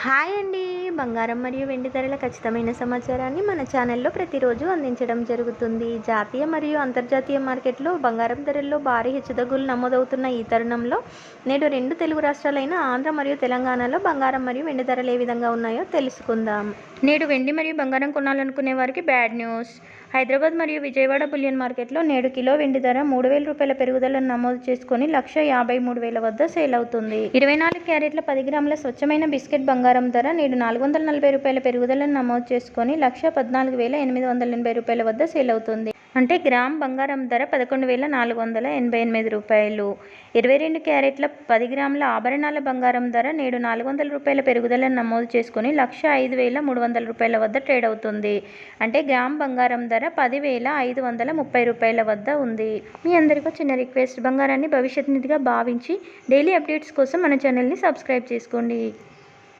Hi అండి. బంగారం మరియు వెండి ధరల ఖచ్చితమైన సమాచారాన్ని మన ఛానల్లో ప్రతిరోజు అందించడం జరుగుతుంది. జాతీయ మరియు అంతర్జాతీయ మార్కెట్లో బంగారం ధరల్లో భారీ హెచ్చుతగ్గులు నమోదవుతున్న ఈ తరుణంలో నేడు రెండు తెలుగు రాష్ట్రాలైన ఆంధ్ర మరియు తెలంగాణలో బంగారం మరియు వెండి ధరలు ఏ విధంగా ఉన్నాయో తెలుసుకుందాం. నేడు వెండి మరియు బంగారం కొనాలనుకునే వారికి బ్యాడ్ న్యూస్. హైదరాబాద్ మరియు విజయవాడ బులియన్ మార్కెట్లో నేడు కిలో వెండి ధర 3,000 రూపాయల పెరుగుదలను నమోదు చేసుకుని 1,53,000 వద్ద సేల్ అవుతుంది. 24 క్యారెట్ల 10 గ్రాముల స్వచ్ఛమైన బిస్కెట్ బంగారం ధర నేడు 440 రూపాయల పెరుగుదలను నమోదు చేసుకుని 1,14,880 రూపాయల వద్ద సేల్ అవుతుంది. అంటే గ్రామ్ బంగారం ధర 11,488 రూపాయలు. 22 క్యారెట్ల 10 గ్రాముల ఆభరణాల బంగారం ధర నేడు 400 రూపాయల పెరుగుదలను నమోదు చేసుకుని 1,05,300 రూపాయల వద్ద ట్రేడ్ అవుతుంది. అంటే గ్రామ్ బంగారం ధర 10,530 రూపాయల వద్ద ఉంది. మీ అందరికీ చిన్న రిక్వెస్ట్, బంగారాన్ని భవిష్యత్ నిధిగా భావించి డైలీ అప్డేట్స్ కోసం మన ఛానల్ని సబ్స్క్రైబ్ చేసుకోండి.